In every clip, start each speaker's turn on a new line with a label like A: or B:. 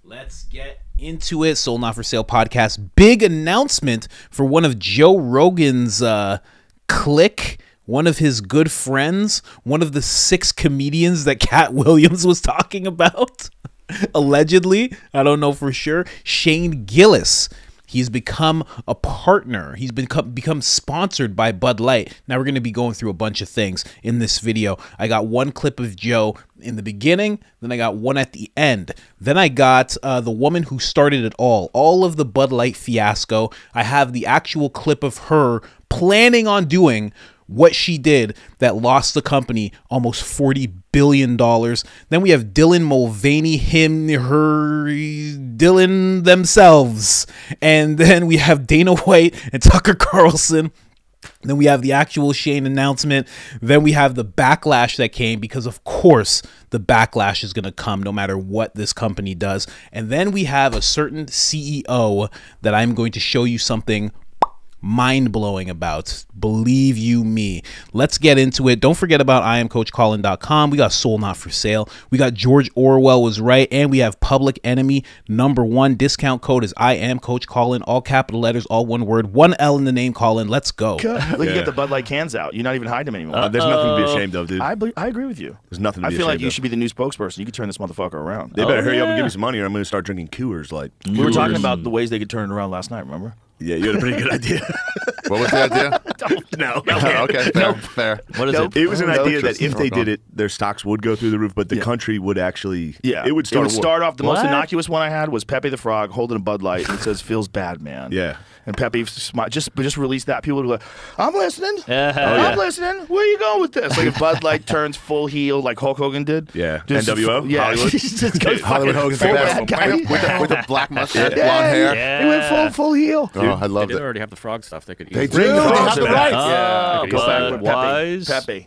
A: Let's get into it. Sold Not For Sale podcast. Big announcement for one of Joe Rogan's clique, one of his good friends, one of the 6 comedians that Cat Williams was talking about. Allegedly, I don't know for sure. Shane Gillis. He's become a partner. He's become sponsored by Bud Light. Now we're going to be going through a bunch of things in this video. I got one clip of Joe in the beginning, then I got one at the end. Then I got the woman who started it all of the Bud Light fiasco. I have the actual clip of her planning on doing what she did that lost the company almost $40 billion. Then we have Dylan Mulvaney, him, her, Dylan themselves. And then we have Dana White and Tucker Carlson. Then we have the actual Shane announcement. Then we have the backlash that came because, of course, the backlash is going to come no matter what this company does. And then we have a certain CEO that I'm going to show you something mind-blowing about. Believe you me. Let's get into it. Don't forget about IamCoachColin.com. We got Sold Not For Sale. We got George Orwell Was Right. And we have Public Enemy #1. Discount code is IamCoachColin. All capital letters, all one word. 1 L in the name, Colin. Let's go.
B: Look, you get the Bud Light cans out. You're not even hiding them anymore.
C: There's nothing to be ashamed of, dude.
B: I agree with you.
C: There's nothing to be
B: I feel
C: ashamed
B: like you
C: of.
B: should be the new spokesperson. You could turn this motherfucker around.
C: They better hurry up and give me some money or I'm going to start drinking Coors.
B: We were talking about the ways they could turn it around last night, remember?
C: Yeah, you had a pretty good idea.
D: What was the idea?
C: No.
D: Okay, fair.
C: What is it? It was an idea that if they did it, their stocks would go through the roof, but the country would actually, it would start
B: off, the most innocuous one I had was Pepe the Frog holding a Bud Light and it says, feels bad, man.
C: Yeah.
B: And Pepe just released that. People would be like, I'm listening. I'm listening. Where are you going with this? Like if Bud Light turns full heel like Hulk Hogan did.
C: Yeah. NWO?
B: Yeah.
C: Hollywood. Hollywood Hogan's the best.
D: With the black mustache, blonde hair.
B: Yeah. He went full heel.
D: Oh, I love it.
E: They already have the frog stuff. They could
D: They
E: eat.
D: do. They have the rights.
B: Yeah.
E: Go back with Wise.
B: Pepe.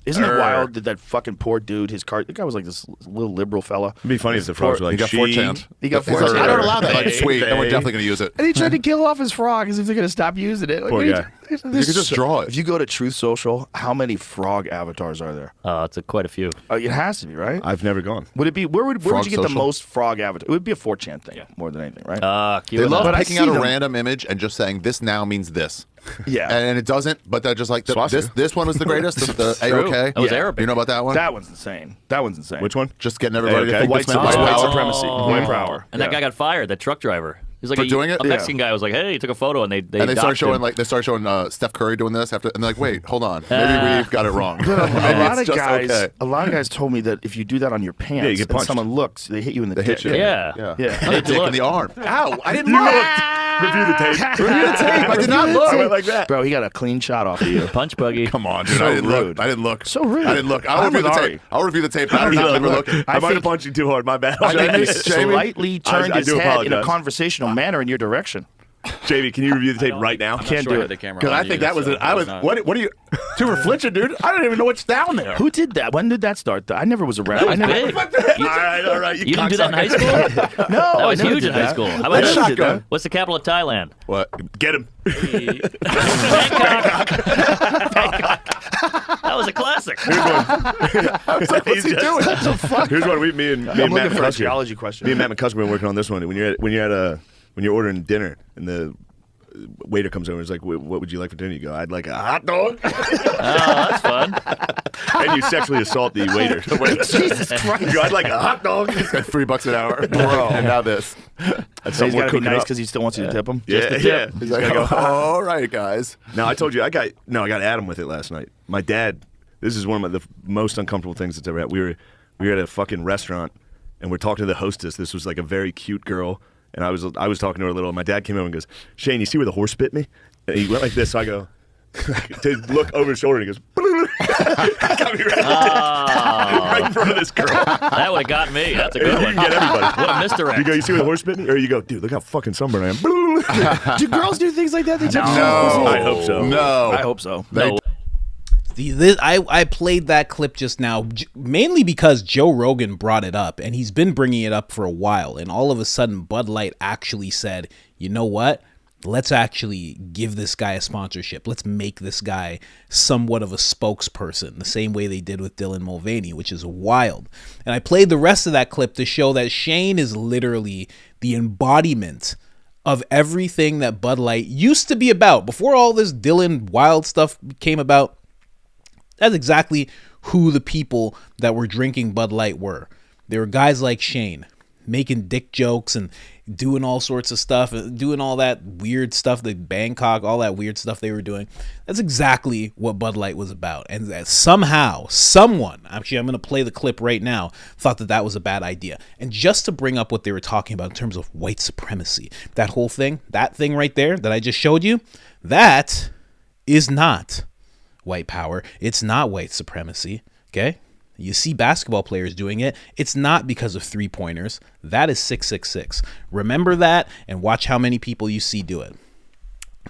B: Isn't it wild that fucking poor dude, the guy was like this little liberal fella.
C: It'd be funny if the frogs were like,
D: he got 4chan.
B: He got 4chan.
D: I don't allow that. Like, sweet. And we're definitely going to use it.
B: And he tried to kill off his frog as if they're going to stop using it. Like,
C: poor guy.
D: You could just draw it.
B: If you go to Truth Social, how many frog avatars are there?
E: It's quite a few.
B: It has to be, right?
C: I've never gone.
B: Would it be, where would you get the
D: social?
B: most frog avatars? It would be a 4chan thing more than anything, right?
D: They love
B: But
D: picking out a random image and just saying, this now means this.
B: Yeah.
D: And it doesn't, but they're just like, this one was the greatest, the A-OK.
E: That was Arabic.
D: You know about that one?
B: That one's insane. That one's insane.
C: Which one?
D: Just getting everybody to think
B: White
D: this meant white power.
B: supremacy. White power.
E: And that guy got fired. That truck driver. He's like
D: For doing it?
E: a Mexican guy was like, "Hey," he took a photo, and they
D: start showing
E: him.
D: they start showing Steph Curry doing this after, and they're like, wait, hold on, maybe we've got it wrong.
B: A lot of guys told me that if you do that on your pants,
C: you get
B: and
C: punched.
B: someone looks, they hit you in the dick.
D: hit you.
E: Yeah.
D: A dick in the arm. Ow! I didn't look.
C: Review the tape.
D: Review the tape. I did not look.
C: I went like that.
B: Bro, he got a clean shot off of you.
E: Punch buggy.
D: Come on, dude.
B: So
D: I didn't
B: rude.
D: look. I didn't look.
B: So rude.
D: I didn't look. I'll review the tape. I'll review the tape. I do not remember looking.
C: I might have punched you too hard. My bad.
B: Jamie
D: Jamie?
B: slightly turned
C: I
B: his
C: do
B: head in a
C: apologize.
B: conversational manner in your direction.
C: Jamie, can you review the tape right now?
B: Can't do it.
D: Because I think that was it. I was. What are you? Too flinching, dude. I don't even know what's down there.
B: Who did that? When did that start? I never was around.
E: That was big.
C: All right.
E: You didn't do that in high school?
B: No,
E: That was
B: I never
E: huge
B: did
E: in high
B: that.
E: school. How
B: I
E: about
B: never
E: this?
B: did that.
E: What's the capital of Thailand?
D: What?
C: Get him.
E: That was a classic.
D: I was like, what's he doing?
C: Here's one. Me and
B: I'm
C: Matt
B: looking for a
C: McCusker.
B: geology question.
C: Me and Matt McCusker been working on this one. When you're ordering dinner and the waiter comes over and is like, what would you like for dinner? You go, I'd like a hot dog.
E: Oh, that's fun.
C: And you sexually assault the waiter.
B: Jesus Christ.
C: You go, I'd like a hot dog.
D: $3 an hour, bro. And now this.
C: That's
B: So he's got to be
C: cooking
B: nice
C: up.
B: because he still wants you to tip him.
C: Yeah, yeah.
D: He's like, all right, guys.
C: No, I told you, I got Adam with it last night. My dad, this is one of the most uncomfortable things that's ever happened. We were at a fucking restaurant, and we're talking to the hostess. This was like a very cute girl, and I was talking to her a little, and my dad came over and goes, Shane, you see where the horse bit me? And he went like this, so I go, to look over his shoulder, and he goes, got me right in front of this girl.
E: That would have got me. That's a good one.
C: Get everybody.
E: What a misdirect.
C: You go, you see where the horse bit me? Or you go, dude, look how fucking sunburned I am.
B: Do girls do things like that? They
D: No.
C: I hope so.
D: No.
B: I hope so.
E: No.
A: I played that clip just now mainly because Joe Rogan brought it up, and he's been bringing it up for a while, and all of a sudden Bud Light actually said, you know what? let's actually give this guy a sponsorship. Let's make this guy somewhat of a spokesperson, the same way they did with Dylan Mulvaney, which is wild. And I played the rest of that clip to show that Shane is literally the embodiment of everything that Bud Light used to be about. Before all this Dylan wild stuff came about, that's exactly who the people that were drinking Bud Light were. They were guys like Shane, making dick jokes and doing all sorts of stuff, doing all that weird stuff, the Bangkok, all that weird stuff they were doing. That's exactly what Bud Light was about. And that somehow, someone, actually I'm going to play the clip right now, thought that that was a bad idea. And just to bring up what they were talking about in terms of white supremacy, that whole thing, that thing right there that I just showed you, that is not white power. It's not white supremacy, okay? You see basketball players doing it. It's not because of three-pointers. That is 666. Remember that and watch how many people you see do it.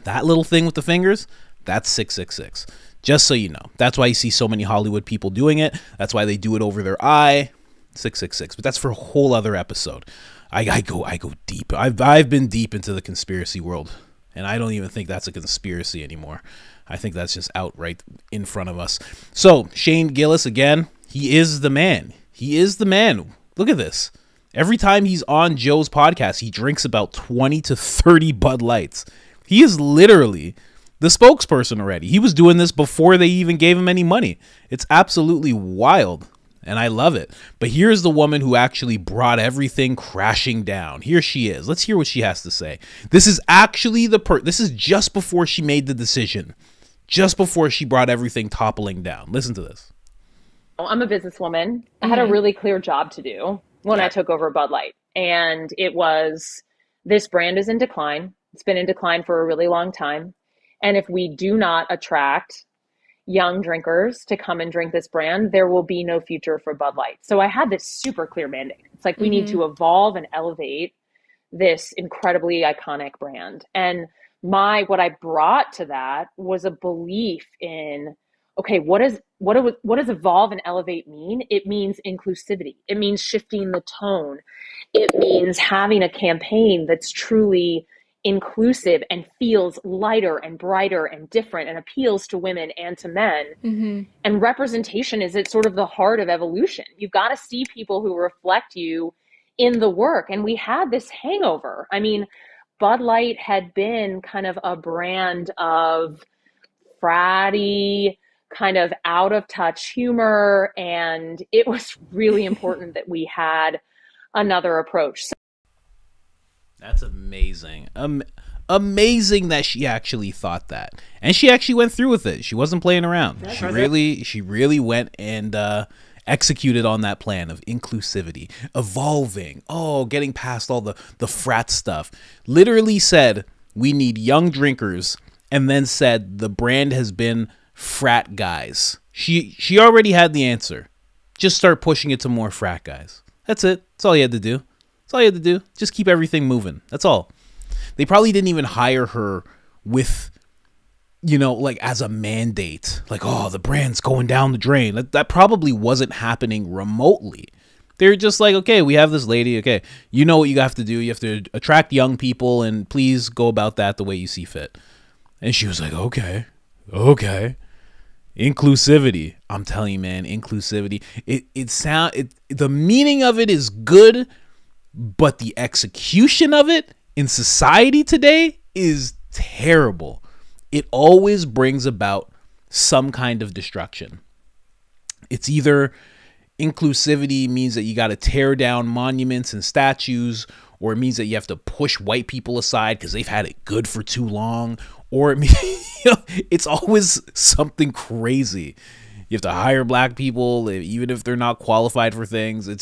A: That little thing with the fingers, that's 666. Just so you know. That's why you see so many Hollywood people doing it. That's why they do it over their eye. 666. But that's for a whole other episode. I go deep. I've been deep into the conspiracy world, and I don't even think that's a conspiracy anymore. I think that's just out right in front of us. So, Shane Gillis, again, he is the man. He is the man. Look at this. Every time he's on Joe's podcast, he drinks about 20 to 30 Bud Lights. He is literally the spokesperson already. He was doing this before they even gave him any money. It's absolutely wild, and I love it. But here's the woman who actually brought everything crashing down. Here she is. Let's hear what she has to say. This is actually this is just before she made the decision. Just before she brought everything toppling down. Listen to this.
F: I'm a businesswoman. I had a really clear job to do when I took over Bud Light. And it was, this brand is in decline. It's been in decline for a really long time. And if we do not attract young drinkers to come and drink this brand, there will be no future for Bud Light. So I had this super clear mandate. It's like, we need to evolve and elevate this incredibly iconic brand. And what I brought to that was a belief in, okay, what does evolve and elevate mean? It means inclusivity. It means shifting the tone. It means having a campaign that's truly inclusive and feels lighter and brighter and different and appeals to women and to men. And representation is at sort of the heart of evolution. You've got to see people who reflect you in the work. And we had this hangover. I mean, Bud Light had been kind of a brand of fratty, kind of out of touch humor. And it was really important that we had another approach.
A: That's amazing. Amazing that she actually thought that. And she actually went through with it. She wasn't playing around. She really went and executed on that plan of inclusivity, evolving, getting past all the frat stuff. Literally said, we need young drinkers, and then said the brand has been frat guys. She already had the answer. Just start pushing it to more frat guys. That's it. That's all you had to do. That's all you had to do. Just keep everything moving. That's all. They probably didn't even hire her with, like as a mandate. Like, the brand's going down the drain. That probably wasn't happening remotely. They're just like, okay, we have this lady. Okay, you know what you have to do. You have to attract young people, and please go about that the way you see fit. And she was like, okay. Inclusivity. I'm telling you, man, inclusivity. The meaning of it is good, but the execution of it in society today is terrible. It always brings about some kind of destruction. It's either inclusivity means that you got to tear down monuments and statues, or it means that you have to push white people aside because they've had it good for too long, or it means, it's always something crazy. You have to hire black people, even if they're not qualified for things. It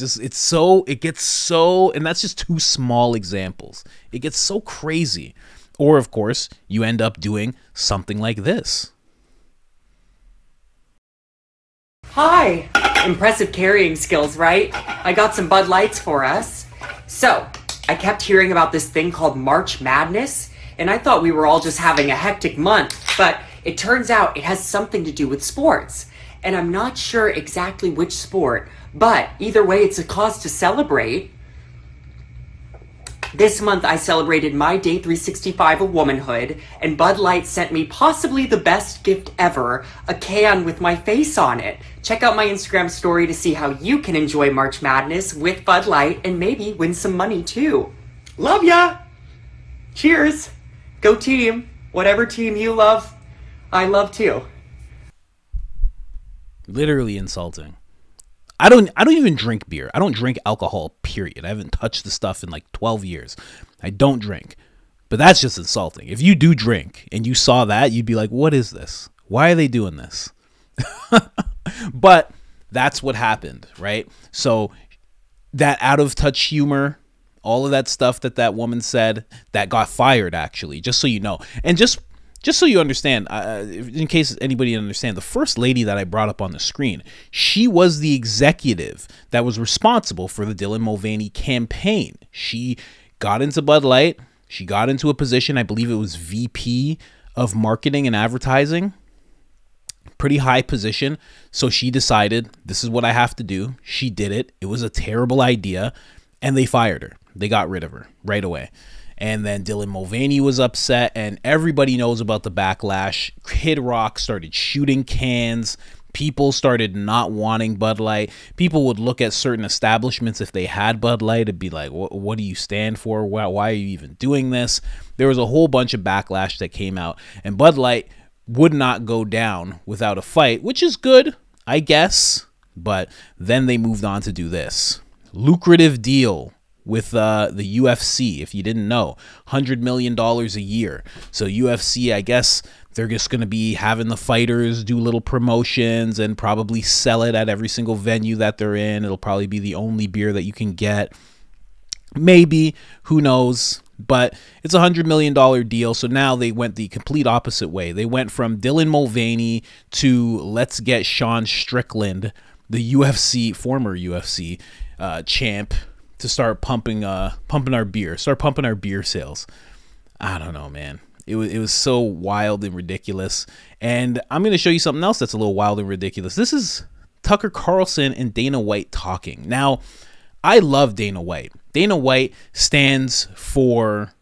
A: gets so, and that's just two small examples. It gets so crazy. Or, of course, you end up doing something like this.
G: Hi. Impressive carrying skills, right? I got some Bud Lights for us. So, I kept hearing about this thing called March Madness, and I thought we were all just having a hectic month, but it turns out it has something to do with sports. And I'm not sure exactly which sport, but either way, it's a cause to celebrate. This month I celebrated my day 365 of womanhood, and Bud Light sent me possibly the best gift ever, a can with my face on it. Check out my Instagram story to see how you can enjoy March Madness with Bud Light and maybe win some money too. Love ya! Cheers! Go team! Whatever team you love, I love too.
A: Literally insulting. I don't even drink beer. I don't drink alcohol, period. I haven't touched the stuff in like 12 years. I don't drink. But that's just insulting. If you do drink and you saw that, you'd be like, what is this? Why are they doing this? But that's what happened, right? So that out of touch humor, all of that stuff that woman said, that got fired, actually, just so you know. And just so you understand, in case anybody didn't understand, the first lady that I brought up on the screen, she was the executive that was responsible for the Dylan Mulvaney campaign. She got into Bud Light. She got into a position, I believe it was VP of marketing and advertising. Pretty high position. So she decided, this is what I have to do. She did it. It was a terrible idea. And they fired her. They got rid of her right away. And then Dylan Mulvaney was upset, and everybody knows about the backlash. Kid Rock started shooting cans. People started not wanting Bud Light. People would look at certain establishments if they had Bud Light and be like, what do you stand for? Why are you even doing this? There was a whole bunch of backlash that came out, and Bud Light would not go down without a fight, which is good, I guess. But then they moved on to do this. Lucrative deal with the UFC, if you didn't know, $100 million a year. So UFC, I guess they're just going to be having the fighters do little promotions and probably sell it at every single venue that they're in. It'll probably be the only beer that you can get. Maybe, who knows? But it's a $100 million deal. So now they went the complete opposite way. They went from Dylan Mulvaney to let's get Sean Strickland, the UFC, former UFC champ, to start pumping our beer sales. I don't know, man. It was so wild and ridiculous. And I'm going to show you something else that's a little wild and ridiculous. This is Tucker Carlson and Dana White talking. Now, I love Dana White. Dana White stands for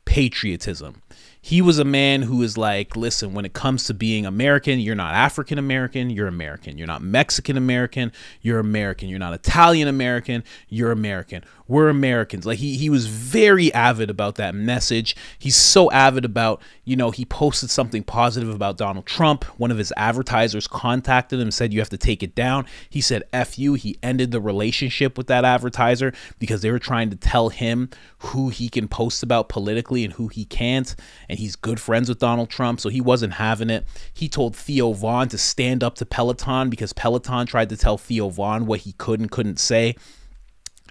A: patriotism. He was a man who is like, listen, when it comes to being American, you're not African American, you're American. You're not Mexican American, you're American. You're not Italian American, you're American. We're Americans. Like he was very avid about that message. He's so avid about, he posted something positive about Donald Trump. One of his advertisers contacted him, said, you have to take it down. He said, F you. He ended the relationship with that advertiser because they were trying to tell him who he can post about politically and who he can't. And he's good friends with Donald Trump, so he wasn't having it. He told Theo Vaughn to stand up to Peloton because Peloton tried to tell Theo Vaughn what he could and couldn't say.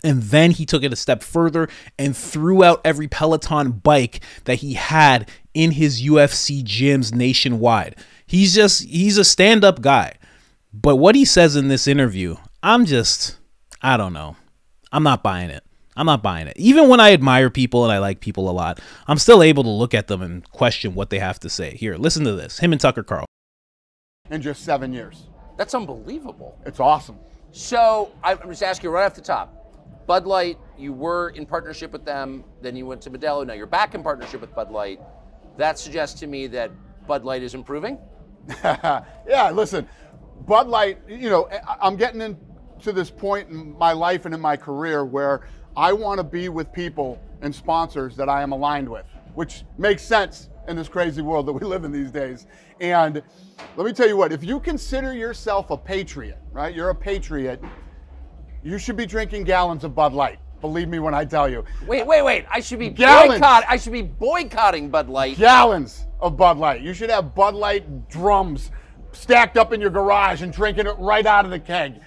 A: And then he took it a step further and threw out every Peloton bike that he had in his UFC gyms nationwide. He's a stand-up guy. But what he says in this interview, I don't know. I'm not buying it. I'm not buying it. Even when I admire people and I like people a lot, I'm still able to look at them and question what they have to say. Here, listen to this. Him and Tucker Carlson.
D: In just 7 years.
H: That's unbelievable.
D: It's awesome.
H: So I'm just asking you right off the top. Bud Light, you were in partnership with them, then you went to Modelo, now you're back in partnership with Bud Light. That suggests to me that Bud Light is improving?
D: Yeah, listen, Bud Light, I'm getting into this point in my life and in my career where I want to be with people and sponsors that I am aligned with, which makes sense in this crazy world that we live in these days. And let me tell you what, if you consider yourself a patriot, right? You're a patriot, you should be drinking gallons of Bud Light. Believe me when I tell you.
H: Wait. I should be boycotting Bud Light.
D: Gallons of Bud Light. You should have Bud Light drums stacked up in your garage and drinking it right out of the keg.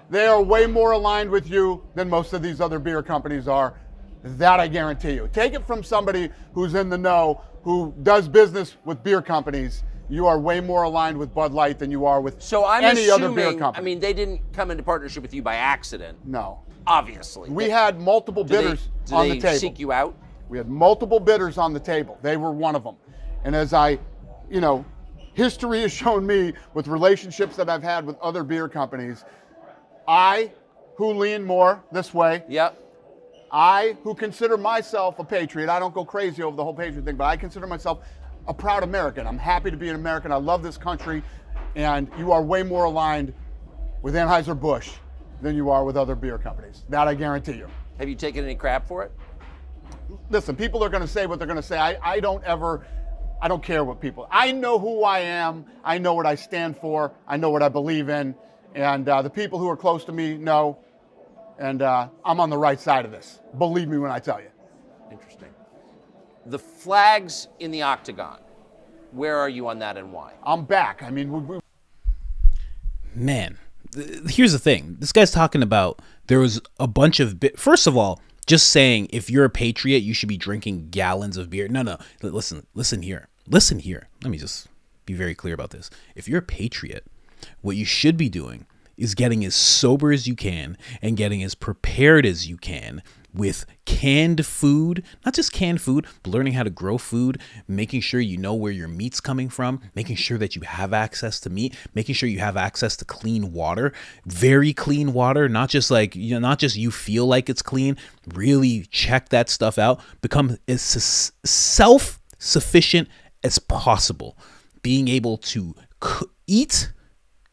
D: They are way more aligned with you than most of these other beer companies are. That I guarantee you. Take it from somebody who's in the know, who does business with beer companies. You are way more aligned with Bud Light than you are with any other beer company.
H: I mean, they didn't come into partnership with you by accident.
D: No.
H: Obviously.
D: We had multiple bidders on the table.
H: Did they seek you out?
D: We had multiple bidders on the table. They were one of them. And as history has shown me with relationships that I've had with other beer companies, who lean more this way,
H: yep,
D: I, who consider myself a patriot, I don't go crazy over the whole patriot thing, but I consider myself a proud American. I'm happy to be an American. I love this country, and you are way more aligned with Anheuser-Busch than you are with other beer companies. That I guarantee you.
H: Have you taken any crap for it?
D: Listen, people are going to say what they're going to say. I don't care what people. I know who I am. I know what I stand for. I know what I believe in. And the people who are close to me know. And I'm on the right side of this. Believe me when I tell you.
H: Interesting. The flags in the octagon, where are you on that and why?
D: I'm back. I mean,
A: Man, here's the thing. This guy's talking about there was a bunch of... First of all, just saying if you're a patriot, you should be drinking gallons of beer. No. Listen here. Listen here. Let me just be very clear about this. If you're a patriot, what you should be doing is getting as sober as you can and getting as prepared as you can with canned food, not just canned food, but learning how to grow food, making sure you know where your meat's coming from, making sure that you have access to meat, making sure you have access to clean water, very clean water, not just like, not just you feel like it's clean, really check that stuff out, become as self-sufficient as possible, being able to eat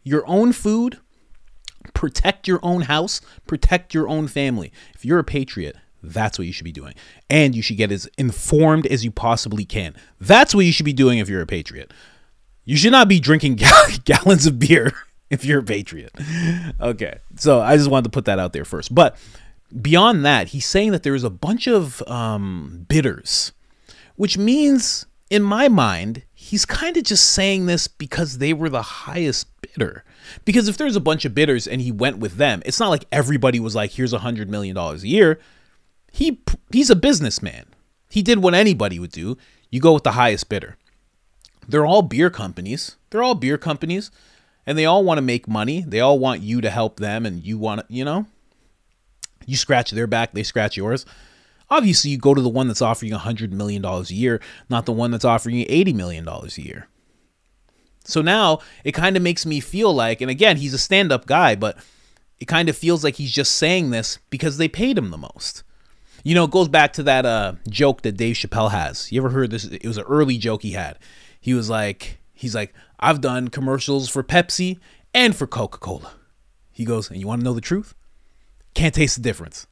A: your own food, protect your own house, protect your own family. If you're a patriot, that's what you should be doing. And you should get as informed as you possibly can. That's what you should be doing if you're a patriot. You should not be drinking gallons of beer if you're a patriot. Okay, so I just wanted to put that out there first. But beyond that, he's saying that there's a bunch of bidders, which means, in my mind, he's kind of just saying this because they were the highest bidder. Because if there's a bunch of bidders and he went with them, it's not like everybody was like, here's $100 million a year. He's a businessman. He did what anybody would do. You go with the highest bidder. They're all beer companies. And they all want to make money. They all want you to help them, and you want to, you scratch their back, they scratch yours. Obviously, you go to the one that's offering you $100 million a year, not the one that's offering you $80 million a year. So now it kind of makes me feel like, and again, he's a stand-up guy, but it kind of feels like he's just saying this because they paid him the most. It goes back to that joke that Dave Chappelle has. You ever heard this? It was an early joke he had. He's like, I've done commercials for Pepsi and for Coca-Cola. He goes, and you want to know the truth? Can't taste the difference.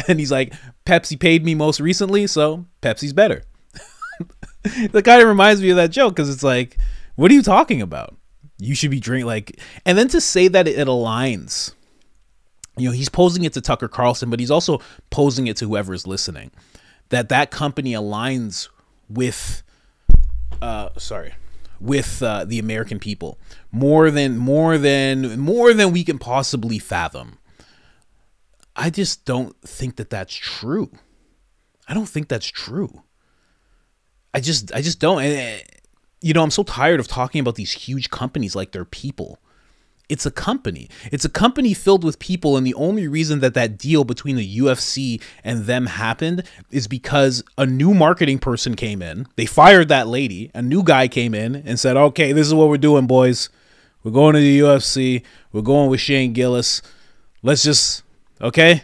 A: And he's like, Pepsi paid me most recently, so Pepsi's better. That kind of reminds me of that joke because it's like, what are you talking about? You should be drinking and then to say that it aligns. He's posing it to Tucker Carlson, but he's also posing it to whoever is listening. That company aligns with, the American people more than we can possibly fathom. I just don't think that that's true. I don't think that's true. I just don't. And, I'm so tired of talking about these huge companies like they're people. It's a company. It's a company filled with people, and the only reason that deal between the UFC and them happened is because a new marketing person came in. They fired that lady. A new guy came in and said, okay, this is what we're doing, boys. We're going to the UFC. We're going with Shane Gillis. Let's just, okay?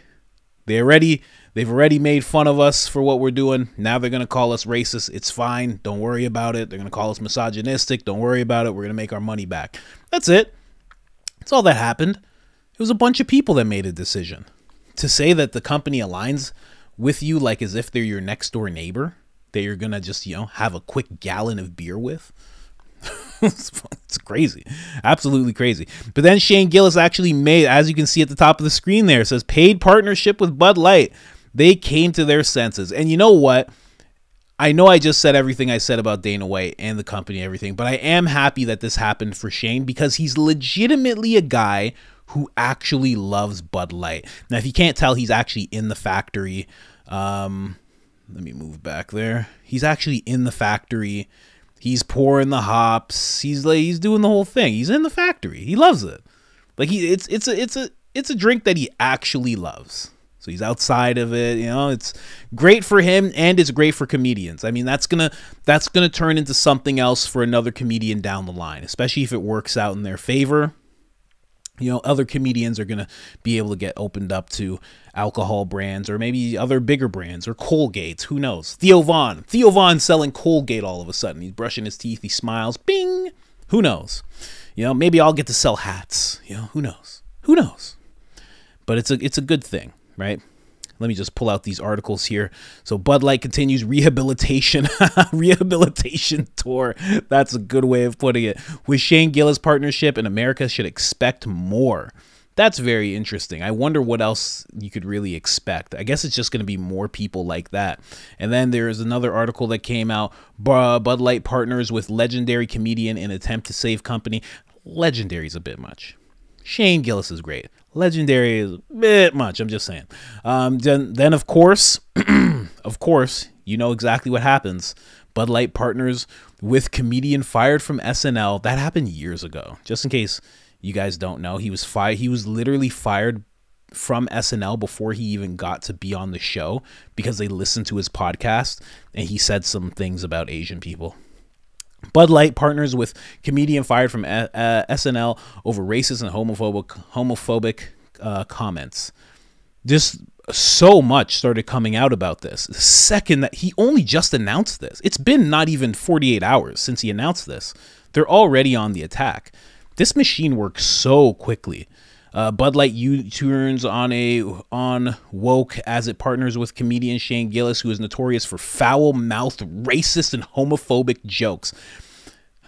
A: They've already made fun of us for what we're doing. Now they're going to call us racist. It's fine. Don't worry about it. They're going to call us misogynistic. Don't worry about it. We're going to make our money back. That's it. That's all that happened. It was a bunch of people that made a decision. To say that the company aligns with you like as if they're your next door neighbor that you're going to just, have a quick gallon of beer with. It's crazy. Absolutely crazy. But then Shane Gillis actually made, as you can see at the top of the screen there, it says paid partnership with Bud Light. They came to their senses. And you know what? I know I just said everything I said about Dana White and the company and everything, but I am happy that this happened for Shane because he's legitimately a guy who actually loves Bud Light. Now, if you can't tell, he's actually in the factory. Let me move back there. He's actually in the factory. He's pouring the hops. He's doing the whole thing. He's in the factory. He loves it. It's a drink that he actually loves. So he's outside of it, it's great for him and it's great for comedians. I mean, that's going to turn into something else for another comedian down the line, especially if it works out in their favor. You know, other comedians are going to be able to get opened up to alcohol brands or maybe other bigger brands or Colgate. Who knows? Theo Von selling Colgate all of a sudden. He's brushing his teeth. He smiles. Bing. Who knows? You know, maybe I'll get to sell hats. You know, who knows? Who knows? But it's a good thing, right? Let me just pull out these articles here. So Bud Light continues rehabilitation tour. That's a good way of putting it. With Shane Gillis partnership, and America should expect more. That's very interesting. I wonder what else you could really expect. I guess it's just going to be more people like that. And then there's another article that came out. Bud Light partners with legendary comedian in attempt to save company. Legendary is a bit much. Shane Gillis is great. Legendary is a bit much. I'm just saying. Then of course, you know exactly what happens. Bud Light partners with comedian fired from SNL. That happened years ago. Just in case you guys don't know, he was fired. He was literally fired from SNL before he even got to be on the show because they listened to his podcast and he said some things about Asian people. Bud Light partners with comedian fired from SNL over racist and homophobic comments. Just so much started coming out about this. The second that he only just announced this, it's been not even 48 hours since he announced this. They're already on the attack. This machine works so quickly. Bud Light U-turns on woke as it partners with comedian Shane Gillis, who is notorious for foul-mouthed, racist, and homophobic jokes.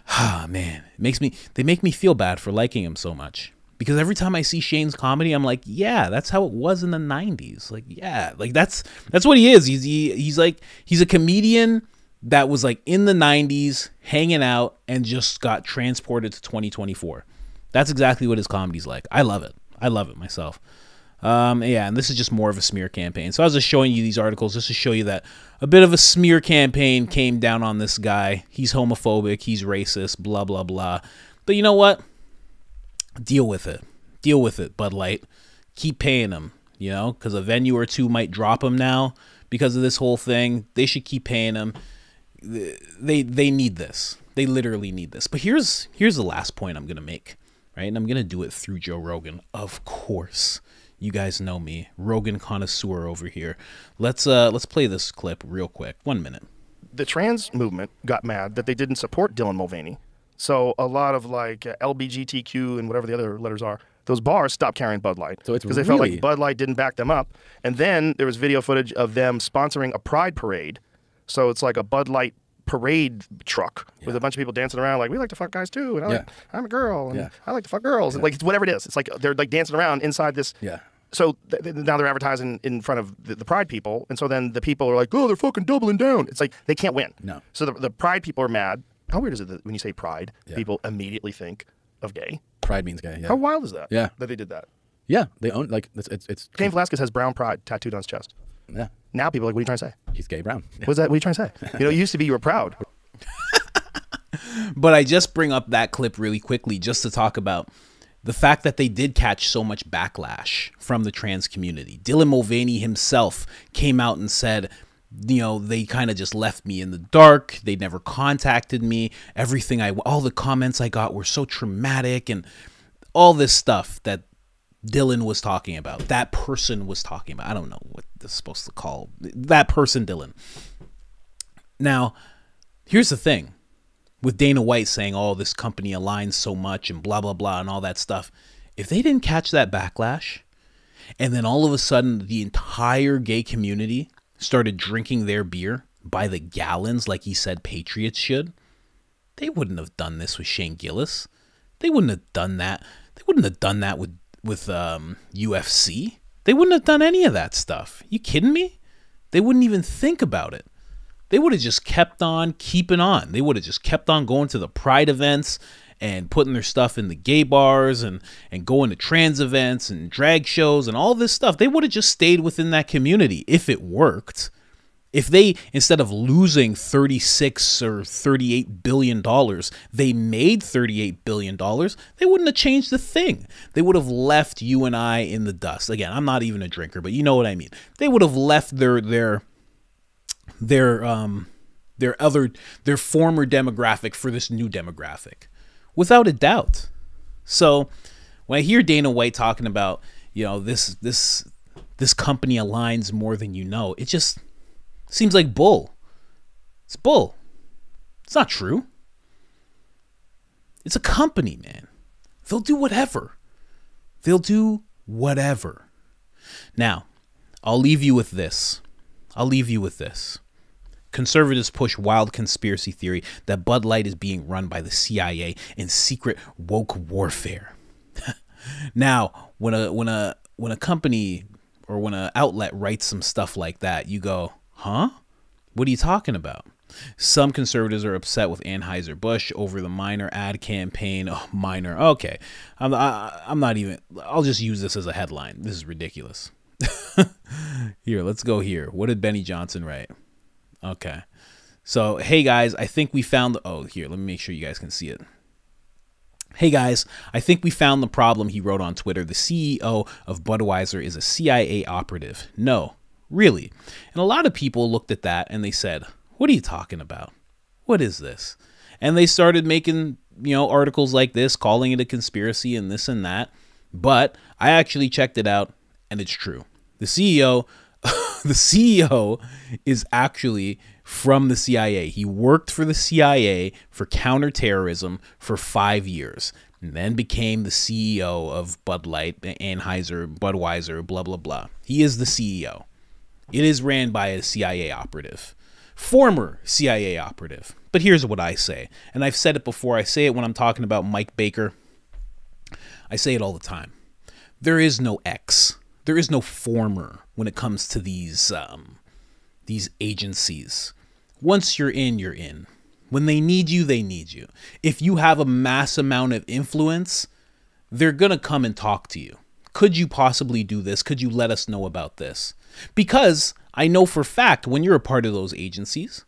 A: Ah, man, they make me feel bad for liking him so much. Because every time I see Shane's comedy, I'm like, yeah, that's how it was in the 90s. Like, yeah, like that's what he is. He's a comedian that was like in the 90s, hanging out, and just got transported to 2024. That's exactly what his comedy's like. I love it. I love it myself. Yeah, and this is just more of a smear campaign. So I was just showing you these articles just to show you that a bit of a smear campaign came down on this guy. He's homophobic. He's racist, blah, blah, blah. But you know what? Deal with it. Deal with it, Bud Light. Keep paying him, you know, because a venue or two might drop him now because of this whole thing. They should keep paying him. They need this. They literally need this. But here's the last point I'm going to make, right? And I'm going to do it through Joe Rogan, of course. You guys know me, Rogan connoisseur over here. Let's play this clip real quick. 1 minute.
B: The trans movement got mad that they didn't support Dylan Mulvaney. So a lot of like LBGTQ and whatever the other letters are, those bars stopped carrying Bud Light.
I: So it's
B: because they felt like Bud Light didn't back them up. And then there was video footage of them sponsoring a pride parade. So it's like a Bud Light parade truck with a bunch of people dancing around like, we like to fuck guys too, and I'm a girl, and I like to fuck girls, and like it's whatever it is. It's like they're like dancing around inside this. So now they're advertising in front of the pride people, and so then the people are like, oh, they're fucking doubling down. It's like they can't win. No. So the pride people are mad. How weird is it that when you say pride, people immediately think of gay?
I: Pride means gay. Yeah.
B: How wild is that?
I: Yeah.
B: That they did that.
I: Yeah, they own like it's.
B: Cain Velasquez has brown pride tattooed on his chest.
I: Yeah.
B: Now people are like, what are you trying to say?
I: He's gay brown.
B: What's that? What are you trying to say? You know, it used to be you were proud.
A: But I just bring up that clip really quickly just to talk about the fact that they did catch so much backlash from the trans community. Dylan Mulvaney himself came out and said, you know, they kind of just left me in the dark. They never contacted me. All the comments I got were so traumatic and all this stuff that Dylan was talking about. That person was talking about. I don't know what this is supposed to call that person, Dylan. Now, here's the thing. With Dana White saying, oh, this company aligns so much and blah, blah, blah, and all that stuff. If they didn't catch that backlash, and then all of a sudden the entire gay community started drinking their beer by the gallons like he said Patriots should, they wouldn't have done this with Shane Gillis. They wouldn't have done that. They wouldn't have done that with UFC. They wouldn't have done any of that stuff. You kidding me? They wouldn't even think about it. They would have just kept on keeping on. They would have just kept on going to the pride events and putting their stuff in the gay bars and going to trans events and drag shows and all this stuff. They would have just stayed within that community if it worked. If they, instead of losing $36 or $38 billion, they made $38 billion, they wouldn't have changed a thing. They would have left you and I in the dust. Again, I'm not even a drinker, but you know what I mean. They would have left their former demographic for this new demographic, without a doubt. So when I hear Dana White talking about, you know, this company aligns more than you know, it just seems like bull. It's bull. It's not true. It's a company, man. They'll do whatever. They'll do whatever. Now, I'll leave you with this. Conservatives push wild conspiracy theory that Bud Light is being run by the CIA in secret woke warfare. Now, when a company or when an outlet writes some stuff like that, you go, huh? What are you talking about? Some conservatives are upset with Anheuser-Busch over the minor ad campaign. Oh, minor. Okay. I'm not even, I'll just use this as a headline. This is ridiculous. Here, let's go here. What did Benny Johnson write? Okay. So, hey guys, I think we found the, oh, here, let me make sure you guys can see it. Hey guys, I think we found the problem, he wrote on Twitter. The CEO of Budweiser is a CIA operative. No, really. And a lot of people looked at that and they said, what are you talking about? What is this? And they started making, you know, articles like this, calling it a conspiracy and this and that. But I actually checked it out and it's true. The CEO is actually from the CIA. He worked for the CIA for counterterrorism for 5 years and then became the CEO of Bud Light, Anheuser, Budweiser, blah, blah, blah. He is the CEO. It is ran by a CIA operative. Former CIA operative. But here's what I say, and I've said it before. I say it when I'm talking about Mike Baker. I say it all the time. There is no X. There is no former when it comes to these agencies. Once you're in, you're in. When they need you, they need you. If you have a mass amount of influence, they're going to come and talk to you. Could you possibly do this? Could you let us know about this? Because I know for a fact when you're a part of those agencies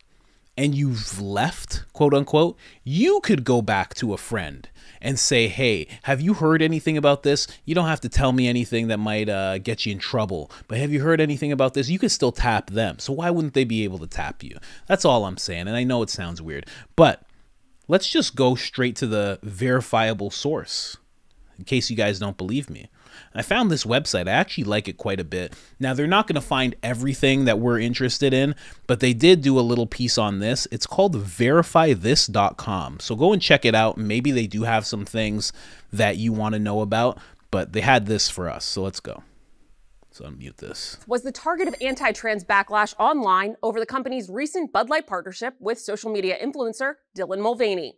A: and you've left, quote unquote, you could go back to a friend and say, hey, have you heard anything about this? You don't have to tell me anything that might get you in trouble, but have you heard anything about this? You could still tap them. So why wouldn't they be able to tap you? That's all I'm saying. And I know it sounds weird, but let's just go straight to the verifiable source in case you guys don't believe me. I found this website. I actually like it quite a bit. Now, they're not going to find everything that we're interested in, but they did do a little piece on this. It's called verifythis.com. So go and check it out. Maybe they do have some things that you want to know about, but they had this for us. So let's go. Let's unmute this.
J: Was the target of anti-trans backlash online over the company's recent Bud Light partnership with social media influencer Dylan Mulvaney.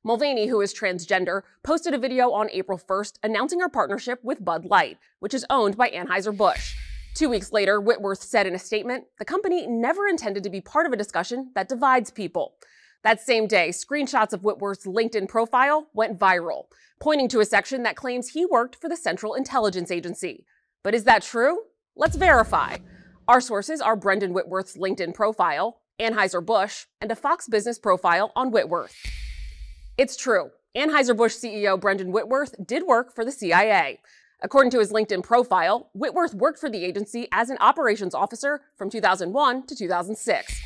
J: Mulvaney, who is transgender, posted a video on April 1st announcing her partnership with Bud Light, which is owned by Anheuser-Busch. 2 weeks later, Whitworth said in a statement, the company never intended to be part of a discussion that divides people. That same day, screenshots of Whitworth's LinkedIn profile went viral, pointing to a section that claims he worked for the Central Intelligence Agency. But is that true? Let's verify. Our sources are Brendan Whitworth's LinkedIn profile, Anheuser-Busch, and a Fox Business profile on Whitworth. It's true. Anheuser-Busch CEO Brendan Whitworth did work for the CIA. According to his LinkedIn profile, Whitworth worked for the agency as an operations officer from 2001 to 2006.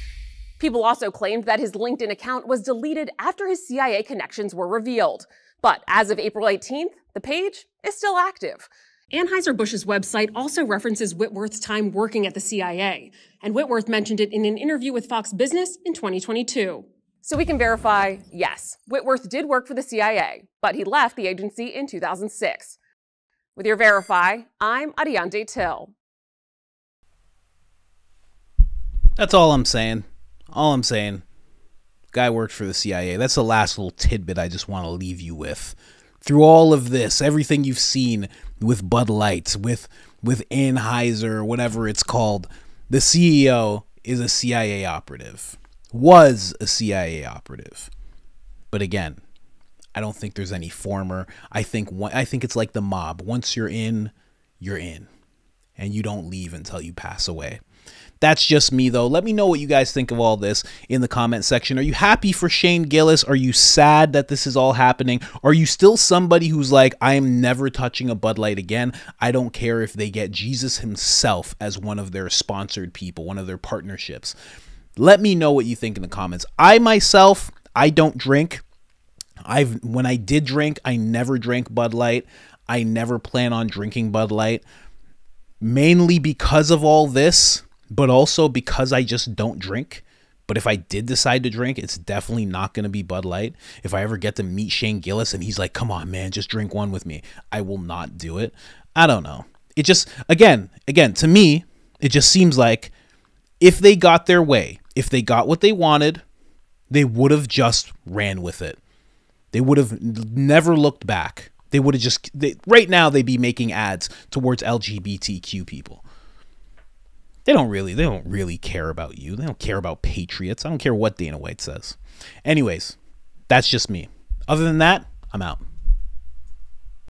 J: People also claimed that his LinkedIn account was deleted after his CIA connections were revealed. But as of April 18th, the page is still active. Anheuser-Busch's website also references Whitworth's time working at the CIA, and Whitworth mentioned it in an interview with Fox Business in 2022. So we can verify, yes, Whitworth did work for the CIA, but he left the agency in 2006. With your Verify, I'm Adiante Till.
A: That's all I'm saying. All I'm saying. Guy worked for the CIA. That's the last little tidbit I just want to leave you with. Through all of this, everything you've seen with Bud Light, with Anheuser, whatever it's called, the CEO is a CIA operative. Was a CIA operative. But again, I don't think there's any former. I think it's like the mob. Once you're in, and you don't leave until you pass away. That's just me, though. Let me know what you guys think of all this in the comment section. Are you happy for Shane Gillis? Are you sad that this is all happening? Are you still somebody who's like, I am never touching a Bud Light again? I don't care if they get Jesus himself as one of their sponsored people, one of their partnerships. Let me know what you think in the comments. I don't drink. When I did drink, I never drank Bud Light. I never plan on drinking Bud Light, mainly because of all this, but also because I just don't drink. But if I did decide to drink, it's definitely not going to be Bud Light. If I ever get to meet Shane Gillis and he's like, come on, man, just drink one with me, I will not do it. I don't know. It just, again, to me, it just seems like if they got their way, if they got what they wanted, they would have just ran with it. They would have never looked back. They would have just, right now they'd be making ads towards LGBTQ people. They don't really care about you. They don't care about patriots. I don't care what Dana White says. Anyways, that's just me. Other than that, I'm out.